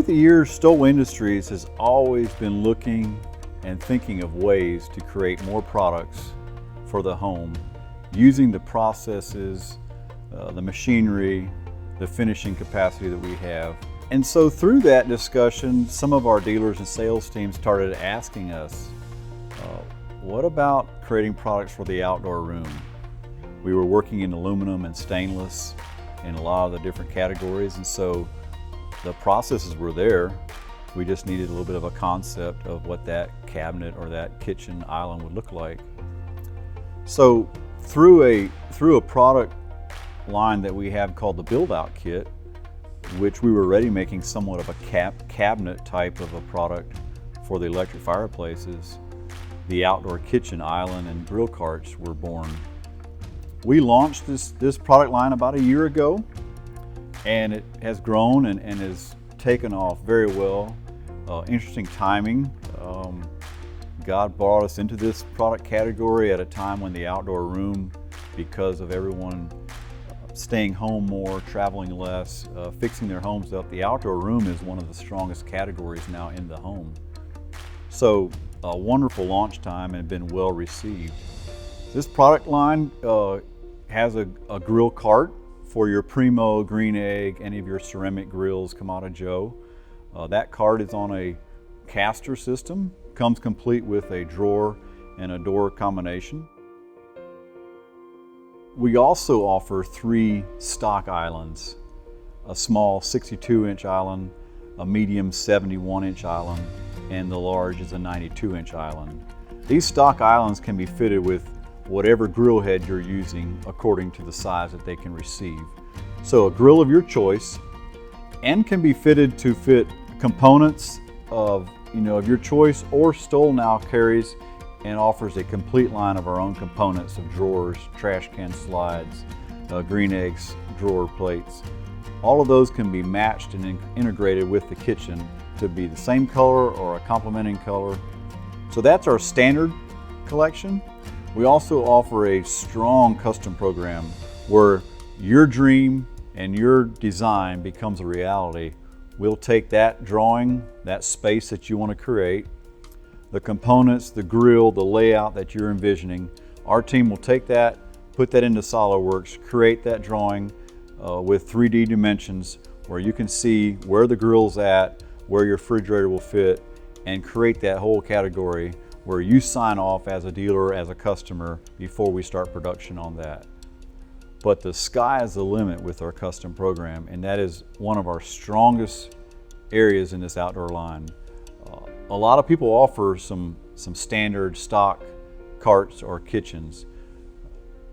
the years, Stoll Industries has always been looking and thinking of ways to create more products for the home using the processes, the machinery, the finishing capacity that we have. And so through that discussion, some of our dealers and sales teams started asking us, what about creating products for the outdoor room? We were working in aluminum and stainless in a lot of the different categories, and so the processes were there. We just needed a little bit of a concept of what that cabinet or that kitchen island would look like. So through a product line that we have called the Build Out Kit, which we were already making somewhat of a cabinet type of a product for the electric fireplaces, the outdoor kitchen island and grill carts were born. We launched this product line about a year ago, and it has grown and has taken off very well. Interesting timing. God brought us into this product category at a time when the outdoor room, because of everyone staying home more, traveling less, fixing their homes up, the outdoor room is one of the strongest categories now in the home. So a wonderful launch time and been well received. This product line has a grill cart for your Primo, Green Egg, any of your ceramic grills, Kamado Joe. That cart is on a caster system, comes complete with a drawer and a door combination. We also offer 3 stock islands, a small 62-inch island, a medium 71-inch island, and the large is a 92-inch island. These stock islands can be fitted with whatever grill head you're using according to the size that they can receive. So a grill of your choice, and can be fitted to fit components of your choice, or Stoll now carries and offers a complete line of our own components of drawers, trash can slides, Green Eggs, drawer plates. All of those can be matched and integrated with the kitchen to be the same color or a complementing color. So that's our standard collection. We also offer a strong custom program where your dream and your design becomes a reality. We'll take that drawing, that space that you want to create, the components, the grill, the layout that you're envisioning. Our team will take that, put that into SolidWorks, create that drawing with 3D dimensions where you can see where the grill's at, where your refrigerator will fit, and create that whole category where you sign off as a dealer, as a customer, before we start production on that. But the sky is the limit with our custom program, and that is one of our strongest areas in this outdoor line. A lot of people offer some standard stock carts or kitchens,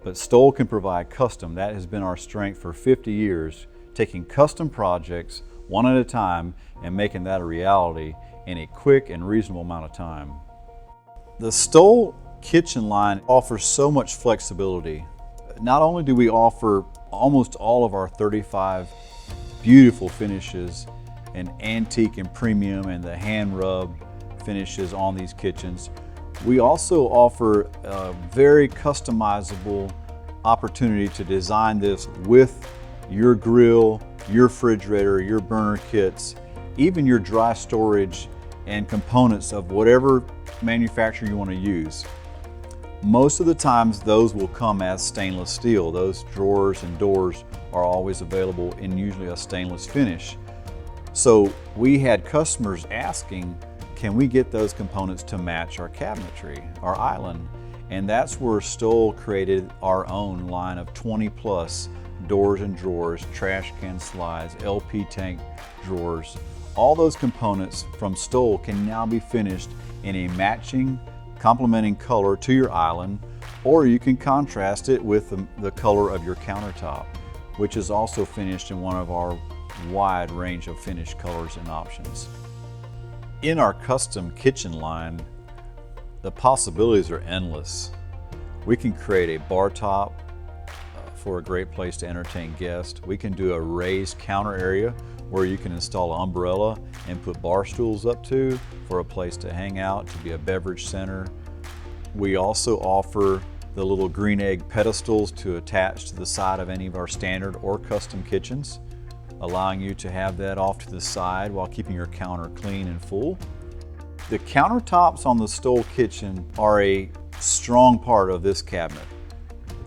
but Stoll can provide custom. That has been our strength for 50 years, taking custom projects one at a time and making that a reality in a quick and reasonable amount of time. The Stoll kitchen line offers so much flexibility. Not only do we offer almost all of our 35 beautiful finishes and antique and premium and the hand rub finishes on these kitchens, we also offer a very customizable opportunity to design this with your grill, your refrigerator, your burner kits, even your dry storage and components of whatever manufacturer you want to use. Most of the times those will come as stainless steel. Those drawers and doors are always available in usually a stainless finish. So we had customers asking, can we get those components to match our cabinetry, our island? And that's where Stoll created our own line of 20+ doors and drawers, trash can slides, LP tank drawers. All those components from Stoll can now be finished in a matching, complementing color to your island, or you can contrast it with the color of your countertop, which is also finished in one of our wide range of finish colors and options. In our custom kitchen line, the possibilities are endless. We can create a bar top for a great place to entertain guests. We can do a raised counter area where you can install an umbrella and put bar stools up to for a place to hang out, to be a beverage center. We also offer the little Green Egg pedestals to attach to the side of any of our standard or custom kitchens. allowing you to have that off to the side while keeping your counter clean and full. The countertops on the Stoll kitchen are a strong part of this cabinet.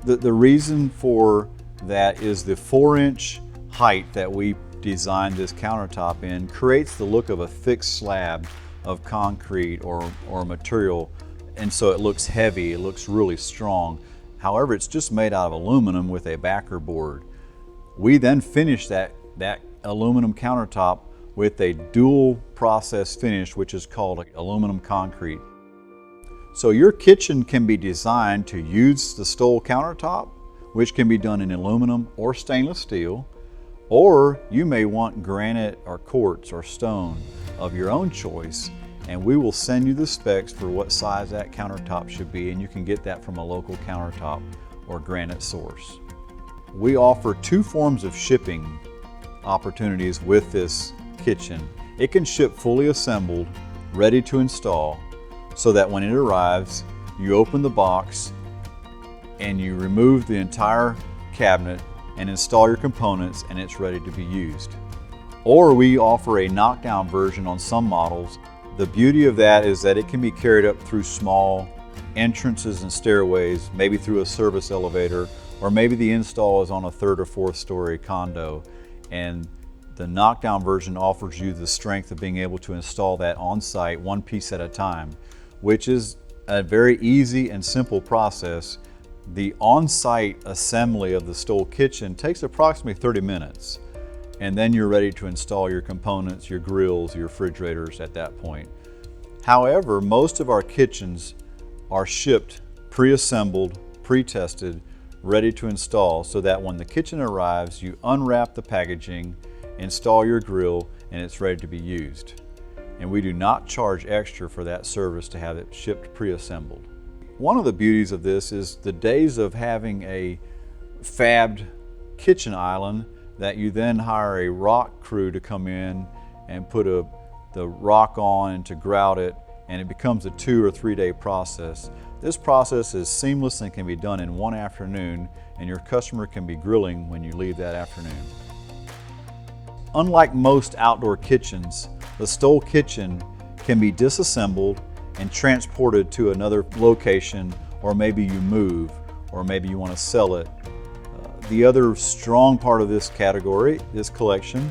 The reason for that is the 4-inch height that we designed this countertop in creates the look of a thick slab of concrete or material, and so it looks heavy, it looks really strong. However, it's just made out of aluminum with a backer board. We then finish that aluminum countertop with a dual process finish, which is called aluminum concrete. So your kitchen can be designed to use the Stoll countertop, which can be done in aluminum or stainless steel, or you may want granite or quartz or stone of your own choice, and we will send you the specs for what size that countertop should be, and you can get that from a local countertop or granite source. We offer 2 forms of shipping opportunities with this kitchen. It can ship fully assembled, ready to install, so that when it arrives, you open the box and you remove the entire cabinet and install your components, and it's ready to be used. Or we offer a knockdown version on some models. The beauty of that is that it can be carried up through small entrances and stairways, maybe through a service elevator, or maybe the install is on a 3rd or 4th story condo, and the knockdown version offers you the strength of being able to install that on site, one piece at a time, which is a very easy and simple process. The on-site assembly of the Stoll kitchen takes approximately 30 minutes, and then you're ready to install your components, your grills, your refrigerators at that point. However, most of our kitchens are shipped pre-assembled, pre-tested, ready to install, so that when the kitchen arrives, you unwrap the packaging, install your grill, and it's ready to be used. And we do not charge extra for that service to have it shipped pre-assembled. One of the beauties of this is the days of having a fabbed kitchen island that you then hire a rock crew to come in and put the rock on and to grout it, and it becomes a 2 or 3 day process. This process is seamless and can be done in one afternoon, and your customer can be grilling when you leave that afternoon. Unlike most outdoor kitchens, the Stoll kitchen can be disassembled and transported to another location, or maybe you move, or maybe you want to sell it. The other strong part of this category, this collection,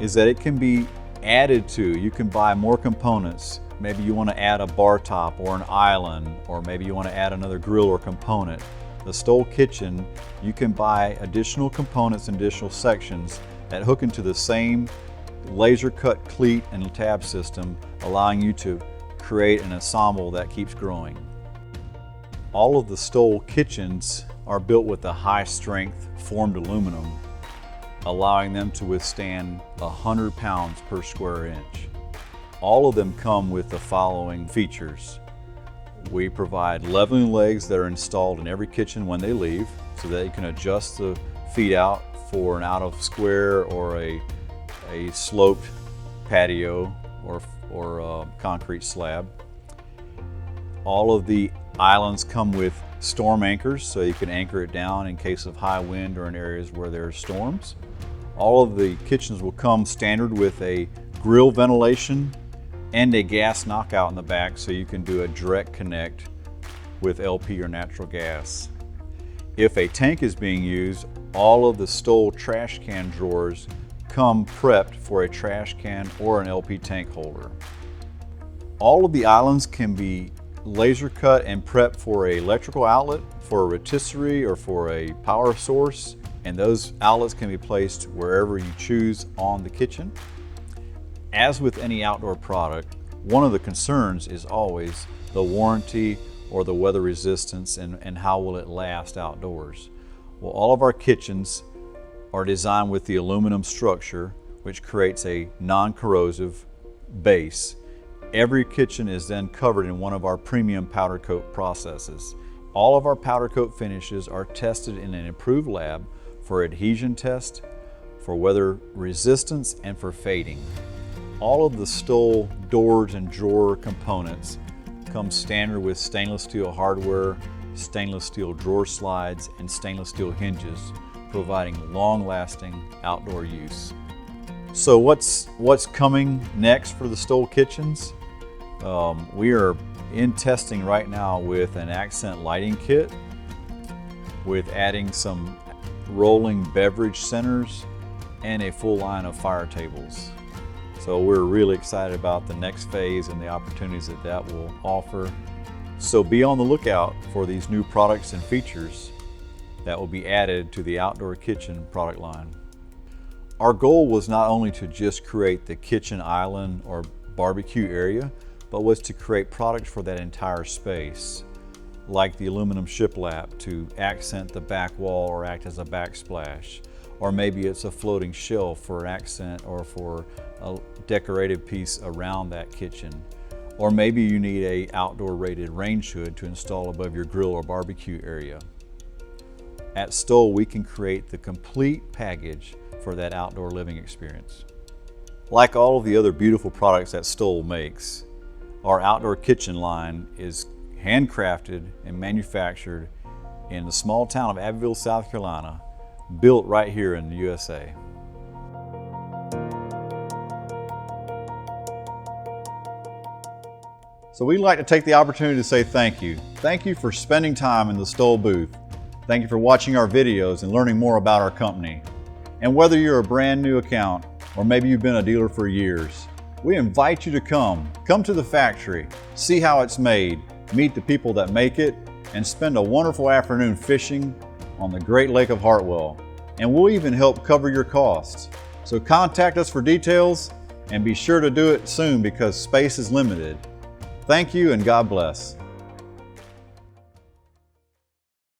is that it can be added to. You can buy more components. Maybe you want to add a bar top or an island, or maybe you want to add another grill or component. The Stoll kitchen, you can buy additional components and additional sections that hook into the same laser cut cleat and tab system, allowing you to create an ensemble that keeps growing. All of the Stoll kitchens are built with a high strength formed aluminum, allowing them to withstand 100 pounds per square inch. All of them come with the following features. We provide leveling legs that are installed in every kitchen when they leave, so that you can adjust the feet out for an out of square or a sloped patio or concrete slab. All of the islands come with storm anchors, so you can anchor it down in case of high wind or in areas where there are storms. All of the kitchens will come standard with a grill ventilation and a gas knockout in the back, so you can do a direct connect with LP or natural gas. If a tank is being used, all of the Stoll trash can drawers come prepped for a trash can or an LP tank holder. All of the islands can be laser cut and prepped for an electrical outlet, for a rotisserie, or for a power source, and those outlets can be placed wherever you choose on the kitchen. As with any outdoor product, one of the concerns is always the warranty or the weather resistance and how will it last outdoors. Well, all of our kitchens are designed with the aluminum structure, which creates a non-corrosive base. Every kitchen is then covered in one of our premium powder coat processes. All of our powder coat finishes are tested in an approved lab for adhesion test, for weather resistance, and for fading. All of the Stoll doors and drawer components come standard with stainless steel hardware, stainless steel drawer slides, and stainless steel hinges, providing long-lasting outdoor use. So what's coming next for the Stoll kitchens? We are in testing right now with an accent lighting kit, with adding some rolling beverage centers and a full line of fire tables. So we're really excited about the next phase and the opportunities that that will offer. So be on the lookout for these new products and features that will be added to the outdoor kitchen product line. Our goal was not only to just create the kitchen island or barbecue area, but was to create products for that entire space, like the aluminum shiplap to accent the back wall or act as a backsplash. Or maybe it's a floating shelf for an accent or for a decorative piece around that kitchen. Or maybe you need a outdoor rated range hood to install above your grill or barbecue area. At Stoll, we can create the complete package for that outdoor living experience. Like all of the other beautiful products that Stoll makes, our outdoor kitchen line is handcrafted and manufactured in the small town of Abbeville, South Carolina, built right here in the USA. So we'd like to take the opportunity to say thank you. Thank you for spending time in the Stoll booth. Thank you for watching our videos and learning more about our company. And whether you're a brand new account or maybe you've been a dealer for years, we invite you to come to the factory, see how it's made, meet the people that make it, and spend a wonderful afternoon fishing on the Great Lake of Hartwell. And we'll even help cover your costs. So contact us for details and be sure to do it soon because space is limited. Thank you and God bless.